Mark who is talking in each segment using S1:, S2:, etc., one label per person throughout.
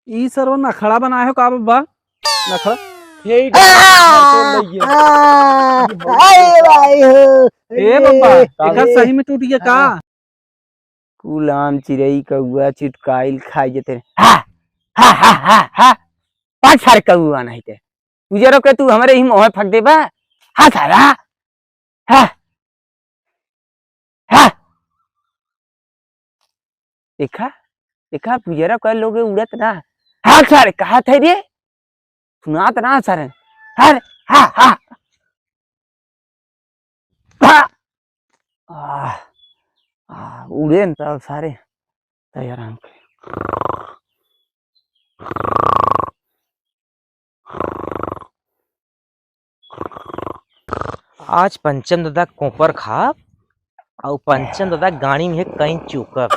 S1: ई सर्व नखड़ा बनाए हो का बब्बा नखड़ा ए बब्बा एकर सही में टूट गया का।
S2: कुलाम चिड़ई कौआ चिटकाइल खाई जते हा हा हा हा हा पांच सारे कौआ नहीं थे तुझे के तू हमारे ही मोह फक देबा हा सारा हा हा देखा देखा पुजरा कर लोग उड़त ना हा सारे कहा थे रे सुनात ना सारे हर हा हा उड़े न सारे तैयार हम
S3: आज पंचम दादा कोपर खा और पंचम दादा गाड़ी में कहीं चुकब।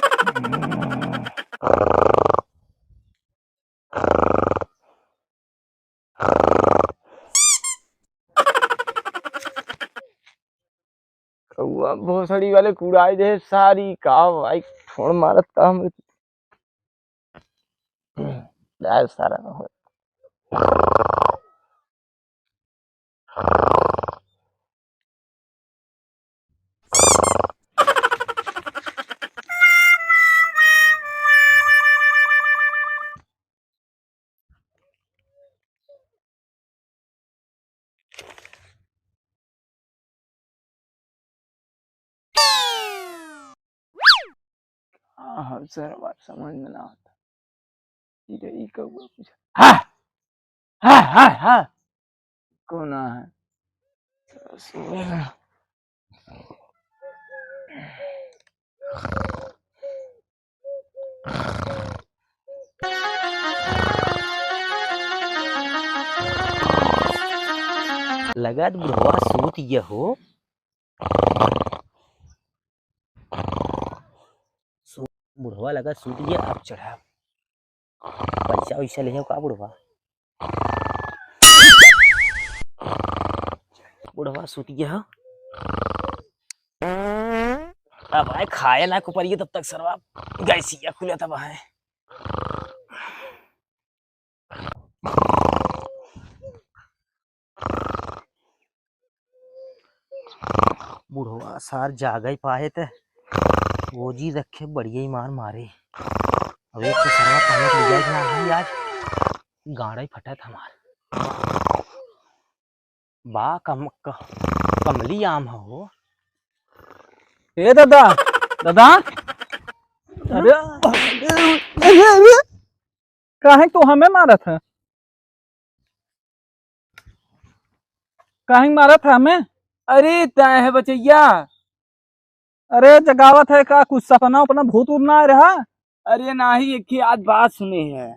S2: कौआ भोसड़ी वाले कुड़ाई दे सारी का भाई छोड़ मारत का हम सारा हो सर बात समझ में ना आता चिड़ई कौआ कुछ हा हा हा हा कौन है
S3: लगा बुढ़वा सूत ये हो बुढ़वा लगा सूत ये अब चढ़ा पैसा वैसा ले का बुढ़वा बुढ़वा सूत ये हो अब आए खाए ना को परिए तब तक सरवा गैसिया खुले तब है बुढ़वा सार जाग ही पाए थे वो जी रखे बढ़िया ही मार मारे अब एक तो सरवा पहले ले जाए ना ही आज गाड़ा ही फटा था हमार बा कमली आम हो
S1: ए दादा दादा अरे काहे तो हमें मारा था काहे मारा था हमें।
S2: अरे तय है बचैया
S1: अरे जगावत है का कुछ सपना अपना भूत उड़ ना रहा।
S2: अरे नाही एक आज बात सुने है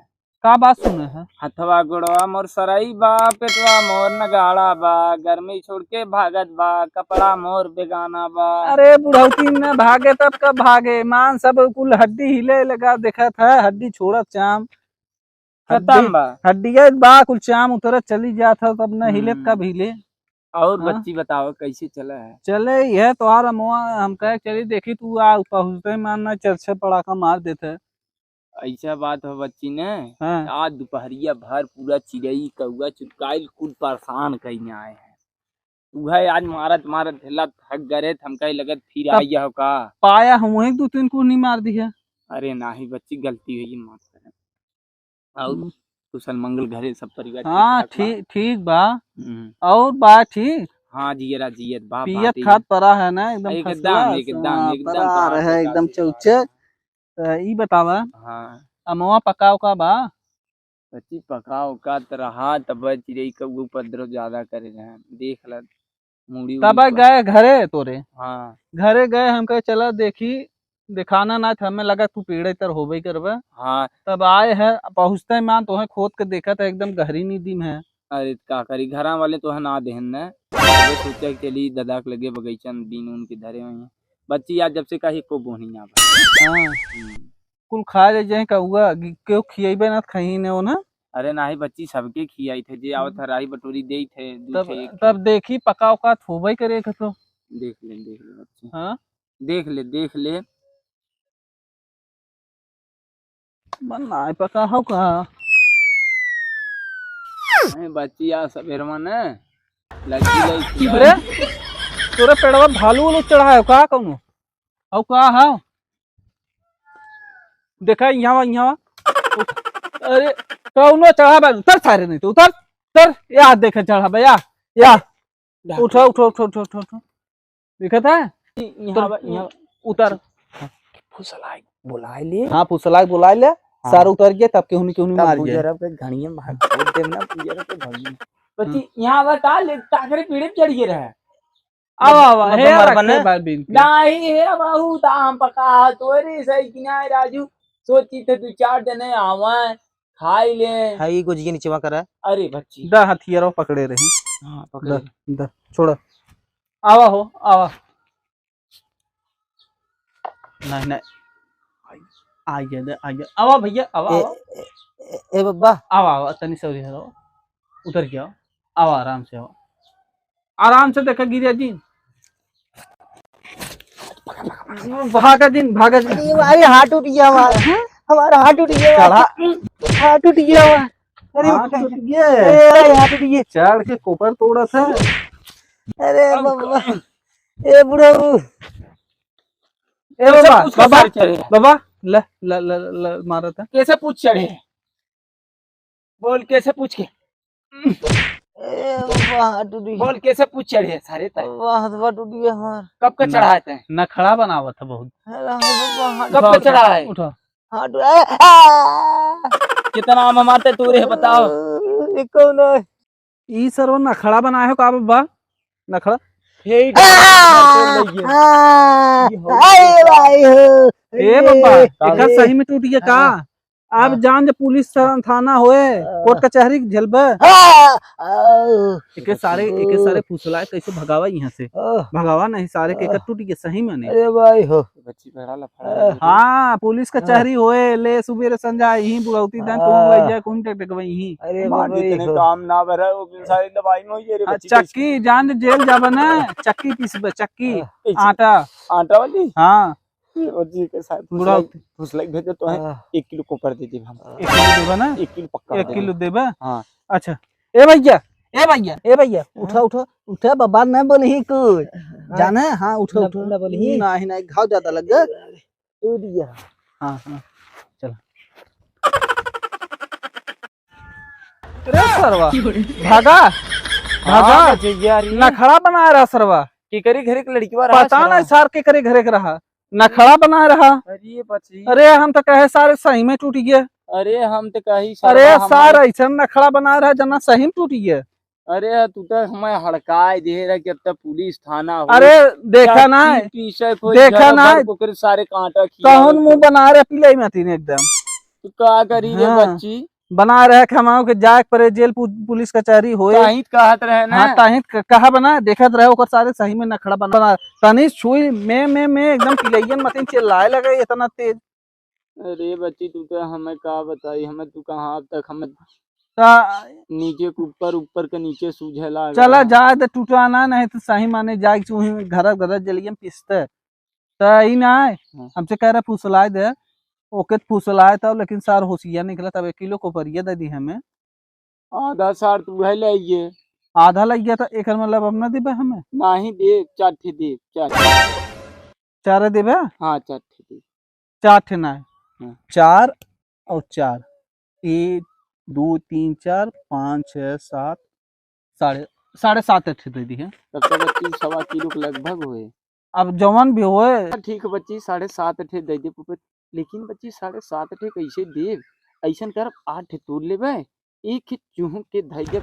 S1: का बात सुने हैं।
S2: हथवा गुड़वा मोर सराई बा पेटवा मोर नगाड़ा बा गर्मी छोड़ के भागत बा कपड़ा मोर बेगाना बा।
S1: अरे बुढ़ौती न भागे तब कब भागे मान सब कुल हड्डी हिले लगा देखा था हड्डी छोड़त चाम
S2: खत्म बा
S1: हड्डिया बा कुल चाम उतरत चली जात था तब न हिले कब हिले।
S2: और
S1: हाँ?
S2: बच्ची बताओ कैसे चला है।
S1: चले यह तोहार अमुआ हम कहे चली देखी तू आ पहुँचते मानना चरछे पड़ाका मार देते।
S2: ऐसा बात हो बच्ची ने
S1: हाँ?
S2: आज दोपहरिया भर पूरा चिड़ई कौआ चुटकाइल कुल परेशान कहीं आए हैं वह आज मारत मारत हिला थक गए हम कहीं लगत फिर आई हो का
S1: पाया हम वही दो तीन को नहीं मार दी है।
S2: अरे नाही बच्ची गलती हुई माफ करें और कुशल मंगल घरे सब परिवार
S1: हाँ ठीक बा और बा ठीक
S2: हाँ जियरा जियत बा
S1: पियत खात परा है ना एकदम एकदम चौचे ई बतावा
S2: हाँ
S1: अमवा पकाओ का बा
S2: बच्ची पकाओ का तरह तब चिड़ई का उपद्रव ज्यादा करे रहे देख ल मुड़ी
S1: तब गए घरे तोरे।
S2: हाँ
S1: घरे गए हम कहे चला देखी दिखाना ना था हमें लगा तू पेड़े तर होबे करबे।
S2: हाँ
S1: तब आए है पहुँचते मान तो खोद के देखा था एकदम गहरी नींदी में है।
S2: अरे का करी घरा वाले तो है ना देहन ने सोचा चली दादा के लगे बगीचन बीन उन के धरे हुए बच्ची आज जब से कही को बोनी ना
S1: हाँ कुल खा ले जाए कौआ क्यों खियेबे ना खही ने ना।
S2: अरे नाही बच्ची सबके खियाई थे जे आवत राही बटोरी दे थे
S1: तब देखी पकाओ का होबे करे तो
S2: देख ले बच्ची
S1: हाँ
S2: देख ले
S1: बन ना पका हो का
S2: बच्ची आ सवेरवा ने लगी
S1: अरे तोरे पेड़वा भालू वालू चढ़ा है का कौनो औ का हा देखा यहाँ अरे कौनो चढ़ा बा उतर सारे नहीं तो उतर उतर या देखे चढ़ा बा या उठो उठो उठो उठो उठो उठो दिखत है यहाँ उतर
S2: फुसलाई बुलाए ले।
S1: हाँ फुसलाए बुलाए ले सारा उतर गया तब केहू नहीं मार गया
S2: जरा पे घड़िया मार देम ना पूजा पे घड़िया बच्ची यहाँ आवा का ले ताकरे पीड़े चढ़ गए रहा
S1: आवा आवा हे
S2: मर
S1: रखे
S2: बने।
S1: बाल बीन के।
S2: नहीं है बाहू दाम पका तोरे सही किनारे राजू सोची थे तू 4 जने आवा खाई ले।
S3: हाई गोजी के नीचे करा
S2: अरे बच्ची
S1: दा हथियारों पकड़े रही
S2: हाँ
S1: दा दा छोड़ आवा हो आवा नहीं नहीं आइए आवा भैया आवा आवा
S3: ए बब्बा
S1: आवा आवा तनी सौरी हरो उतर के आओ आवा आराम से आओ आराम से देखा गिरिया जी भागा दिन
S3: अरे भाई हाथ टूट गया हमारा हाथ टूट गया
S1: चढ़ा
S3: हाथ टूट गया अरे
S1: हाथ टूट गया
S3: अरे हाथ टूट गया
S1: चढ़ के कोपर तोड़ा था
S3: अरे बाबा ए बुढ़ा
S1: ए बाबा बाबा
S2: चढ़े
S1: बाबा ल ल ल ल मारा था
S2: कैसे पूछ चढ़े बोल कैसे पूछ के
S3: ए बाबा हाथ टूट गया
S2: बोल कैसे पूछ चढ़े सारे तय
S3: बाबा हाथ टूट गया हमारा
S2: कब का चढ़ाए थे
S1: नखड़ा बनावा था बहुत
S3: अरे बाबा हाथ
S2: कब का चढ़ा है
S1: उठो
S3: हाथ टूट
S2: कितना आम मारते तू रे बताओ
S3: ये कौन है
S1: ई सर्व नखड़ा बनाए हो का बाबा नखड़ा
S3: अरे भाई
S1: ए बाबा एका सही में टूट गया का आप जान जे पुलिस थाना होए कोर्ट कचहरी झेलबे एके सारे फुसलाए कैसे भगावा यहाँ से भगावा नहीं सारे के एक टूट गया सही में नहीं
S3: अरे भाई हो
S2: बच्ची बड़ा लफड़ा
S1: हाँ पुलिस कचहरी होए ले सुबेरे संजा यही बुलाउती दिन तुम लई जा कुम टेक वही
S3: अरे
S2: मानी इतने काम ना भरा वो सारी दवाई में ये रे बच्ची
S1: चक्की जान जे जेल जाबे ना चक्की पीसबे चक्की आटा
S2: आटा वाली
S1: हाँ
S2: बच्ची के साथ
S1: बुरा
S2: फुसलाई भेजे तो है 1 किलो कोपर दे दे हम
S1: 1 किलो देबे ना
S2: 1 किलो पक्का
S1: 1 किलो देबे
S2: हाँ
S1: अच्छा ए भैया उठा बाबा न बोलही कुछ जाने हाँ उठो
S3: न बोलही
S1: नहीं घाव ज्यादा लग गया
S3: टूट गया
S1: हाँ चलो अरे सरवा भागा नखड़ा बना रहा सरवा
S2: की करी घरे के लड़की
S1: पता नहीं सार के करे घरे के रहा नखड़ा बना रहा
S2: अरे बच्ची
S1: अरे हम तो कहे सारे सही में टूट गया
S2: अरे हम तो कही
S1: अरे सार ऐसा नखड़ा बना रहा जना सही में टूट गया
S2: अरे तू तो हमें हड़काए दे रहा कि अब तक पुलिस थाना हो
S1: अरे देखा ना देखा ना
S2: सारे कांटा
S1: कौन मुंह बना रहे पिलाई में तीन एकदम
S2: तू क्या करी रे
S1: हाँ।
S2: बच्ची
S1: बना रहे खमाओ के जाए परे जेल पुलिस कचहरी होए
S2: ताहित कहत रहे ना
S1: हाँ ताहित कहा बना देखत रहे ओकर सारे सही में नखड़ा बना तनी छुई में एकदम पिलैयन मतीन चिल्लाए लगे इतना तेज
S2: अरे बच्ची तू तो हमें का बताई हमें तू कहाँ अब तक हमें नीचे के ऊपर के नीचे सूझला
S1: चला जाए तो टूटाना नहीं तो सही माने जाए चूही घर जलियम पिसते तो ही ना हमसे कह रहे फुसलाए दे ओके फुसलाए था लेकिन सार होशियार निकला तब 1 किलो को परिया दे दी हमें
S2: आधा सार तू है ले
S1: आधा लग गया था एक मतलब अब ना देबे हमें
S2: नहीं दे 4 ठे दे
S1: 4 देबे
S2: हाँ 4 ठे दे
S1: 4 ठे ना 4 और 4 1 2 3 4 5 6 7 साढ़े 7 ठे दे दी है
S2: तब तो बच्ची 1.25 किलो के लगभग हुए
S1: अब जवान भी होए
S2: ठीक बच्ची 7.5 ठे दे दे पुपे लेकिन बच्ची 7.5 ठे कैसे दे ऐसा कर 8 ठे तोड़ लेबे एक चूहों के धैर्य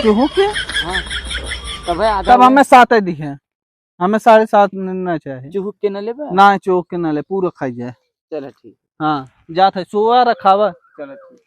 S1: चूहों के
S2: हाँ तब आधा
S1: तब हमें 7 दी है हमें 7.5 ना चाहिए
S2: चूह के न लेबे
S1: ना चौक के ना ले पूरा खाई जाए
S2: चलो ठीक
S1: हाँ जात है सुआ रखावा
S2: चलो ठीक